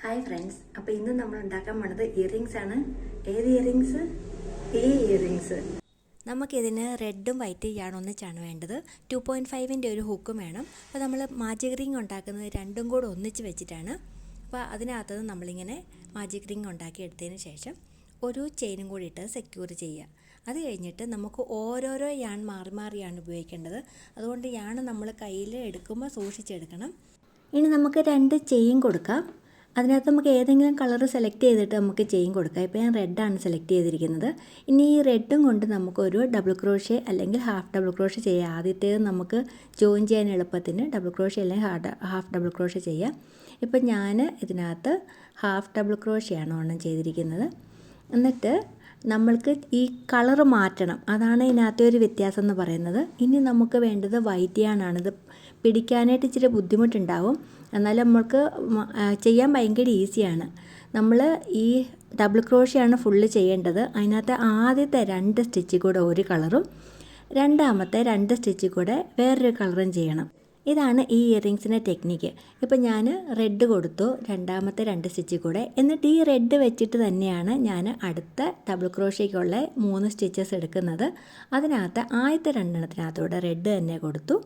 Hi friends, അപ്പോൾ ഇന്ന് നമ്മൾ ഉണ്ടാക്കാൻ പോണത് ഇയറിങ്സ് ആണ്. ഏത് ഇയറിങ്സ്? ഈ ഇയറിങ്സ്. നമുക്കിതിന് റെഡും വൈറ്റ് യാണ് ഒന്നിച്ചാണ് വേണ്ടത്. 2.5-ൻ്റെ ഒരു ഹുക്കും വേണം. അപ്പോൾ നമ്മൾ മാജിക് റിംഗ് ഉണ്ടാക്കുന്നത് രണ്ടും കൂടെ ഒന്നിച്ച് വെച്ചിട്ടാണ്. അപ്പോൾ അതിനകത്ത് നമ്മളിങ്ങനെ മാജിക് റിംഗ് ഉണ്ടാക്കി എടുത്തതിന് ശേഷം ഒരു ചെയിനും കൂടി ഇട്ട് സെക്യൂർ ചെയ്യുക. അത് കഴിഞ്ഞിട്ട് നമുക്ക് ഓരോരോ യാൺ മാറി മാറിയാണ് ഉപയോഗിക്കേണ്ടത്. അതുകൊണ്ട് യാൺ നമ്മൾ കയ്യിൽ എടുക്കുമ്പോൾ സൂക്ഷിച്ചെടുക്കണം. ഇനി നമുക്ക് 2 ചെയിൻ കൊടുക്കാം. അതിനകത്ത് നമുക്ക് ഏതെങ്കിലും കളർ സെലക്ട് ചെയ്തിട്ട് നമുക്ക് ചെയിൻ കൊടുക്കാം. ഇപ്പോൾ ഞാൻ റെഡാണ് സെലക്ട് ചെയ്തിരിക്കുന്നത്. ഇനി ഈ റെഡും കൊണ്ട് നമുക്കൊരു ഡബിൾ ക്രോഷ്യ അല്ലെങ്കിൽ ഹാഫ് ഡബിൾ ക്രോഷ്യ ചെയ്യാം. ആദ്യത്തേത് നമുക്ക് ജോയിൻ ചെയ്യാൻ എളുപ്പത്തിന് ഡബിൾ ക്രോഷ്യ അല്ലെങ്കിൽ ഹാഫ് ഡബിൾ ക്രോഷ്യ ചെയ്യാം. ഇപ്പം ഞാൻ ഇതിനകത്ത് ഹാഫ് ഡബിൾ ക്രോഷ്യയാണ് ഒരെണ്ണം ചെയ്തിരിക്കുന്നത്. എന്നിട്ട് നമ്മൾക്ക് ഈ കളർ മാറ്റണം. അതാണ് ഇതിനകത്തെ ഒരു വ്യത്യാസം എന്ന് പറയുന്നത്. ഇനി നമുക്ക് വേണ്ടത് വൈറ്റ് യാണാണ്. ഇത് പിടിക്കാനായിട്ട് ഇച്ചിരി ബുദ്ധിമുട്ടുണ്ടാവും, എന്നാലും നമ്മൾക്ക് ചെയ്യാൻ ഭയങ്കര ഈസിയാണ്. നമ്മൾ ഈ ഡബിൾ ക്രോഷ്യയാണ് ഫുള്ള് ചെയ്യേണ്ടത്. അതിനകത്ത് ആദ്യത്തെ 2 സ്റ്റിച്ചിൽ കൂടെ ഒരു കളറും രണ്ടാമത്തെ 2 സ്റ്റിച്ചിൽ കൂടെ വേറൊരു കളറും ചെയ്യണം. ഇതാണ് ഈ ഇയറിങ്സിൻ്റെ ടെക്നിക്ക്. ഇപ്പം ഞാൻ റെഡ് കൊടുത്തു രണ്ടാമത്തെ 2 സ്റ്റിച്ചിൽ കൂടെ. എന്നിട്ട് ഈ റെഡ് വെച്ചിട്ട് തന്നെയാണ് ഞാൻ അടുത്ത ഡബിൾ ക്രോഷ്യയ്ക്കുള്ള 3 സ്റ്റിച്ചസ് എടുക്കുന്നത്. അതിനകത്ത് ആദ്യത്തെ 2 റെഡ് തന്നെ കൊടുത്തു.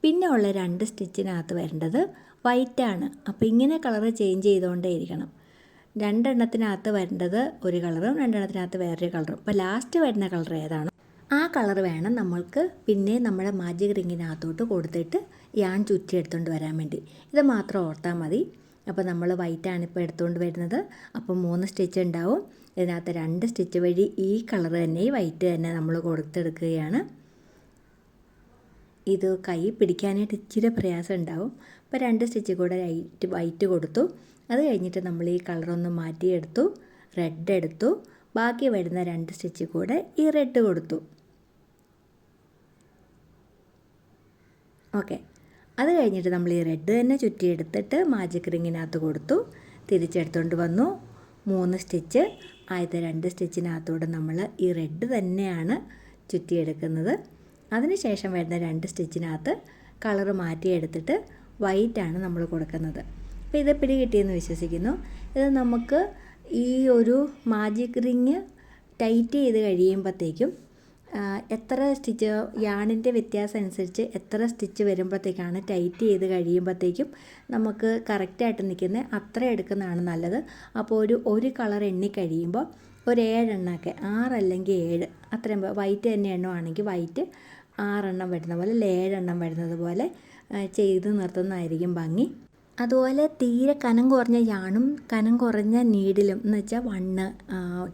പിന്നെ ഉള്ള 2 സ്റ്റിച്ചിനകത്ത് വരേണ്ടത് വൈറ്റാണ്. അപ്പോൾ ഇങ്ങനെ കളർ ചേഞ്ച് ചെയ്തുകൊണ്ടേ ഇരിക്കണം. 2 വരേണ്ടത് ഒരു കളറും 2 വേറൊരു കളറും. അപ്പോൾ ലാസ്റ്റ് വരുന്ന കളർ ഏതാണോ ആ കളർ വേണം നമ്മൾക്ക് പിന്നെ നമ്മുടെ മാജിക് റിങ്ങിനകത്തോട്ട് കൊടുത്തിട്ട് യാൺ ചുറ്റി എടുത്തുകൊണ്ട് വരാൻ വേണ്ടി. ഇത് മാത്രം ഓർത്താൽ മതി. അപ്പോൾ നമ്മൾ വൈറ്റാണ് ഇപ്പോൾ എടുത്തുകൊണ്ട് വരുന്നത്. അപ്പോൾ 3 സ്റ്റിച്ച് ഉണ്ടാവും. ഇതിനകത്ത് 2 സ്റ്റിച്ച് വഴി ഈ കളർ തന്നെ ഈ വൈറ്റ് തന്നെ നമ്മൾ കൊടുത്തെടുക്കുകയാണ്. ഇത് കൈ പിടിക്കാനായിട്ട് ഇച്ചിരി പ്രയാസം ഉണ്ടാവും. അപ്പോൾ 2 സ്റ്റിച്ച് കൂടെ വൈറ്റ് കൊടുത്തു. അത് കഴിഞ്ഞിട്ട് നമ്മൾ ഈ കളറൊന്ന് മാറ്റിയെടുത്തു, റെഡ് എടുത്തു. ബാക്കി വരുന്ന 2 സ്റ്റിച്ച് കൂടെ ഈ റെഡ് കൊടുത്തു. ഓക്കെ, അത് കഴിഞ്ഞിട്ട് നമ്മൾ ഈ റെഡ് തന്നെ ചുറ്റിയെടുത്തിട്ട് മാജിക് റിങ്ങിനകത്ത് കൊടുത്തു, തിരിച്ചെടുത്തുകൊണ്ട് വന്നു. 3 സ്റ്റിച്ച്. ആദ്യത്തെ 2 സ്റ്റിച്ചിനകത്തൂടെ നമ്മൾ ഈ റെഡ് തന്നെയാണ് ചുറ്റിയെടുക്കുന്നത്. അതിനുശേഷം വരുന്ന 2 സ്റ്റിച്ചിനകത്ത് കളറ് മാറ്റിയെടുത്തിട്ട് വൈറ്റാണ് നമ്മൾ കൊടുക്കുന്നത്. അപ്പോൾ ഇത് പിടി കിട്ടിയെന്ന് വിശ്വസിക്കുന്നു. ഇത് നമുക്ക് ഈ ഒരു മാജിക് റിങ് ടൈറ്റ് ചെയ്ത് കഴിയുമ്പോഴത്തേക്കും എത്ര സ്റ്റിച്ച് യാണിൻ്റെ വ്യത്യാസം അനുസരിച്ച് എത്ര സ്റ്റിച്ച് വരുമ്പോഴത്തേക്കാണ് ടൈറ്റ് ചെയ്ത് കഴിയുമ്പോഴത്തേക്കും നമുക്ക് കറക്റ്റായിട്ട് നിൽക്കുന്നത് അത്ര എടുക്കുന്നതാണ് നല്ലത്. അപ്പോൾ ഒരു കളർ എണ്ണി കഴിയുമ്പോൾ ഒരു 7 എണ്ണമൊക്കെ 6 അല്ലെങ്കിൽ 7 അത്രയും വൈറ്റ് തന്നെ എണ്ണമാണെങ്കിൽ വൈറ്റ് 6 എണ്ണം വരുന്ന പോലെ 7 എണ്ണം വരുന്നത് പോലെ ചെയ്ത് നിർത്തുന്നതായിരിക്കും ഭംഗി. അതുപോലെ തീരെ കനം കുറഞ്ഞ യാണും കനം കുറഞ്ഞ നീഡിലും എന്ന് വെച്ചാൽ 1,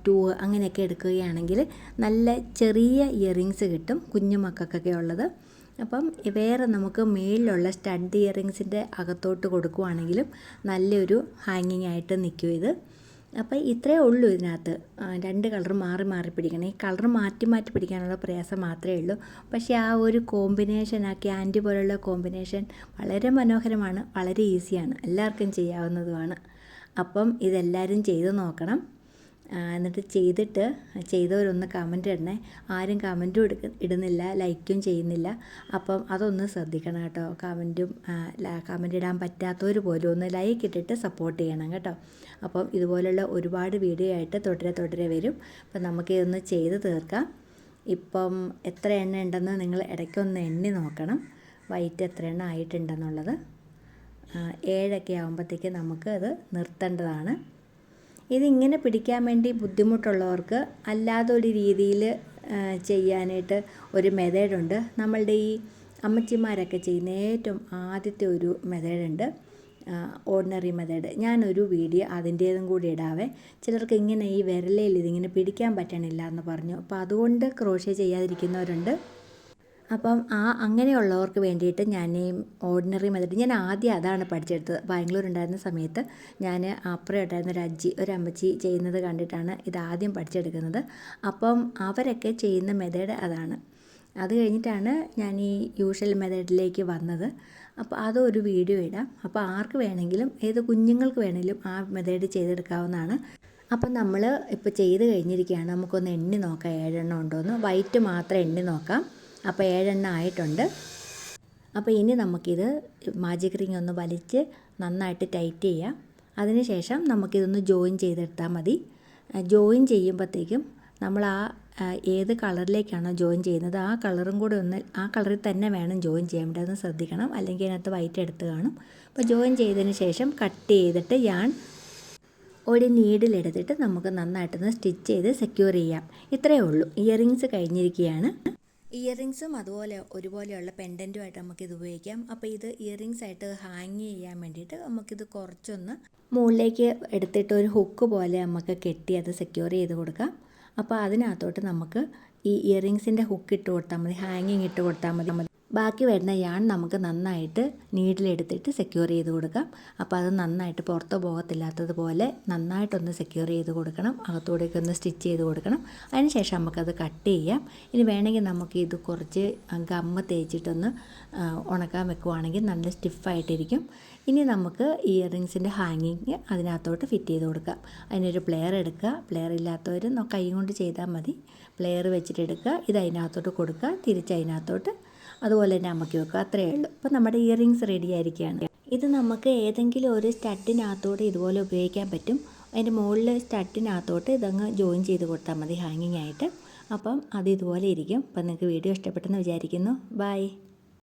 2 അങ്ങനെയൊക്കെ എടുക്കുകയാണെങ്കിൽ നല്ല ചെറിയ ഇയറിങ്സ് കിട്ടും, കുഞ്ഞു മക്കൾക്കൊക്കെ ഉള്ളത്. അപ്പം വേറെ നമുക്ക് മേളിലുള്ള സ്റ്റഡ് ഇയറിങ്സിൻ്റെ അകത്തോട്ട് കൊടുക്കുകയാണെങ്കിലും നല്ലൊരു ഹാങ്ങിങ് ആയിട്ട് നിൽക്കും ഇത്. അപ്പോൾ ഇത്രയേ ഉള്ളൂ ഇതിനകത്ത്. 2 കളർ മാറി മാറി പിടിക്കണം. ഈ കളർ മാറ്റി മാറ്റി പിടിക്കാനുള്ള പ്രയാസം മാത്രമേ ഉള്ളൂ. പക്ഷേ ആ ഒരു കോമ്പിനേഷൻ, ആ ക്യാൻഡി പോലുള്ള കോമ്പിനേഷൻ വളരെ മനോഹരമാണ്, വളരെ ഈസിയാണ്, എല്ലാവർക്കും ചെയ്യാവുന്നതുമാണ്. അപ്പം ഇതെല്ലാവരും ചെയ്ത് നോക്കണം. എന്നിട്ട് ചെയ്തവരൊന്ന് കമൻറ്റ് ഇടണേ. ആരും കമൻറ്റും ഇടുന്നില്ല, ലൈക്കും ചെയ്യുന്നില്ല. അപ്പം അതൊന്ന് ശ്രദ്ധിക്കണം കേട്ടോ. കമൻറ്റ് ഇടാൻ പറ്റാത്തവർ പോലും ഒന്ന് ലൈക്ക് ഇട്ടിട്ട് സപ്പോർട്ട് ചെയ്യണം കേട്ടോ. അപ്പം ഇതുപോലുള്ള ഒരുപാട് വീഡിയോ ആയിട്ട് തുടരെ വരും. അപ്പം നമുക്കിതൊന്ന് ചെയ്ത് തീർക്കാം. ഇപ്പം എത്ര എണ്ണ ഉണ്ടെന്ന് നിങ്ങൾ ഇടയ്ക്കൊന്ന് എണ്ണി നോക്കണം, വൈറ്റ് എത്ര എണ്ണ ആയിട്ടുണ്ടെന്നുള്ളത്. 7 ആകുമ്പോഴത്തേക്ക് നമുക്ക് അത് നിർത്തേണ്ടതാണ്. ഇതിങ്ങനെ പിടിക്കാൻ വേണ്ടി ബുദ്ധിമുട്ടുള്ളവർക്ക് അല്ലാതെ ഒരു രീതിയിൽ ചെയ്യാനായിട്ട് ഒരു മെത്തേഡുണ്ട്. നമ്മളുടെ ഈ അമ്മച്ചിമാരൊക്കെ ചെയ്യുന്ന ഏറ്റവും ആദ്യത്തെ ഒരു മെത്തേഡുണ്ട്, ഓർഡിനറി മെത്തേഡ്. ഞാനൊരു വീഡിയോ അതിൻ്റേതും കൂടി ഇടാവേ. ചിലർക്ക് ഇങ്ങനെ ഈ വിരലയിൽ ഇതിങ്ങനെ പിടിക്കാൻ പറ്റണില്ല എന്ന് പറഞ്ഞു. അപ്പോൾ അതുകൊണ്ട് ക്രോഷ്യ ചെയ്യാതിരിക്കുന്നവരുണ്ട്. അപ്പം അങ്ങനെയുള്ളവർക്ക് വേണ്ടിയിട്ട് ഞാൻ ഈ ഓർഡിനറി മെത്തേഡ് ഞാൻ ആദ്യം അതാണ് പഠിച്ചെടുത്തത്. ബാംഗ്ലൂർ ഉണ്ടായിരുന്ന സമയത്ത് ഞാൻ അപ്പുറം ഉണ്ടായിരുന്ന ഒരു അമ്മച്ചി ചെയ്യുന്നത് കണ്ടിട്ടാണ് ഇത് ആദ്യം പഠിച്ചെടുക്കുന്നത്. അപ്പം അവരൊക്കെ ചെയ്യുന്ന മെത്തേഡ് അതാണ്. അത് കഴിഞ്ഞിട്ടാണ് ഞാൻ ഈ യൂഷ്വൽ മെത്തേഡിലേക്ക് വന്നത്. അപ്പോൾ അതൊരു വീഡിയോ ഇടാം. അപ്പോൾ ആർക്ക് വേണമെങ്കിലും, ഏത് കുഞ്ഞുങ്ങൾക്ക് വേണമെങ്കിലും ആ മെത്തേഡ് ചെയ്തെടുക്കാവുന്നതാണ്. അപ്പം നമ്മൾ ഇപ്പോൾ ചെയ്ത് കഴിഞ്ഞിരിക്കുകയാണ്. നമുക്കൊന്ന് എണ്ണി നോക്കാം 7 എണ്ണം ഉണ്ടോയെന്ന്. വൈറ്റ് മാത്രം എണ്ണി നോക്കാം. അപ്പോൾ 7 എണ്ണം ആയിട്ടുണ്ട്. അപ്പോൾ ഇനി നമുക്കിത് മാജിക് റിങ് ഒന്ന് വലിച്ച് നന്നായിട്ട് ടൈറ്റ് ചെയ്യാം. അതിനുശേഷം നമുക്കിതൊന്ന് ജോയിൻ ചെയ്തെടുത്താൽ മതി. ജോയിൻ ചെയ്യുമ്പോഴത്തേക്കും നമ്മൾ ഏത് കളറിലേക്കാണോ ജോയിൻ ചെയ്യുന്നത് ആ കളറും കൂടെ ആ കളറിൽ തന്നെ വേണം ജോയിൻ ചെയ്യാൻ വേണ്ടി, അതൊന്ന് ശ്രദ്ധിക്കണം, അല്ലെങ്കിൽ അതിനകത്ത് വൈറ്റ് എടുത്ത് കാണും. അപ്പോൾ ജോയിൻ ചെയ്തതിന് ശേഷം കട്ട് ചെയ്തിട്ട് ഒരു നീഡിലെടുത്തിട്ട് നമുക്ക് നന്നായിട്ടൊന്ന് സ്റ്റിച്ച് ചെയ്ത് സെക്യൂർ ചെയ്യാം. ഇത്രയേ ഉള്ളൂ. ഇയറിങ്സ് കഴിഞ്ഞിരിക്കുകയാണ്. ഇയറിങ്സും അതുപോലെ ഒരുപോലെയുള്ള പെൻഡൻറ്റുമായിട്ട് നമുക്കിത് ഉപയോഗിക്കാം. അപ്പോൾ ഇത് ഇയറിങ്സ് ആയിട്ട് ഹാങ് ചെയ്യാൻ വേണ്ടിയിട്ട് നമുക്കിത് കുറച്ചൊന്ന് മുകളിലേക്ക് എടുത്തിട്ട് ഒരു ഹുക്ക് പോലെ നമുക്ക് കെട്ടി അത് സെക്യൂർ ചെയ്ത് കൊടുക്കാം. അപ്പോൾ അതിനകത്തോട്ട് നമുക്ക് ഈ ഇയറിങ്സിൻ്റെ ഹുക്ക് ഇട്ട് കൊടുത്താൽ മതി, ഹാങ്ങിങ് ഇട്ട് കൊടുത്താൽ മതി. ബാക്കി വരുന്ന യാൺ നമുക്ക് നന്നായിട്ട് നീഡിലെടുത്തിട്ട് സെക്യൂർ ചെയ്ത് കൊടുക്കാം. അപ്പോൾ അത് നന്നായിട്ട് പുറത്ത് പോകത്തില്ലാത്തതുപോലെ നന്നായിട്ടൊന്ന് സെക്യൂർ ചെയ്ത് കൊടുക്കണം. അകത്തൂടെയൊക്കെ ഒന്ന് സ്റ്റിച്ച് ചെയ്ത് കൊടുക്കണം. അതിനുശേഷം നമുക്കത് കട്ട് ചെയ്യാം. ഇനി വേണമെങ്കിൽ നമുക്ക് ഇത് കുറച്ച് ഗമ്മ് തേച്ചിട്ടൊന്ന് ഉണക്കാൻ വെക്കുവാണെങ്കിൽ നല്ല സ്റ്റിഫായിട്ടിരിക്കും. ഇനി നമുക്ക് ഇയറിങ്സിൻ്റെ ഹാങ്ങിങ് അതിനകത്തോട്ട് ഫിറ്റ് ചെയ്ത് കൊടുക്കാം. അതിനൊരു പ്ലെയർ എടുക്കുക. പ്ലെയർ ഇല്ലാത്തവർ കൈ കൊണ്ട് ചെയ്താൽ മതി. പ്ലെയർ വെച്ചിട്ട് എടുക്കുക, ഇത് അതിനകത്തോട്ട് കൊടുക്കുക, തിരിച്ച് അതിനകത്തോട്ട് അതുപോലെ തന്നെ അമ്മക്കി വെക്കുക. അത്രയേ ഉള്ളൂ. അപ്പോൾ നമ്മുടെ ഇയറിങ്സ് റെഡി ആയിരിക്കുകയാണ്. ഇത് നമുക്ക് ഏതെങ്കിലും ഒരു സ്റ്റഡിനകത്തോട്ട് ഇതുപോലെ ഉപയോഗിക്കാൻ പറ്റും. അതിൻ്റെ മുകളിൽ സ്റ്റഡിനകത്തോട്ട് ഇതങ്ങ് ജോയിൻ ചെയ്ത് കൊടുത്താൽ മതി ഹാങ്ങിങ് ആയിട്ട്. അപ്പം അത് ഇതുപോലെ ഇരിക്കും. അപ്പം നിങ്ങൾക്ക് വീഡിയോ ഇഷ്ടപ്പെട്ടെന്ന് വിചാരിക്കുന്നു. ബൈ.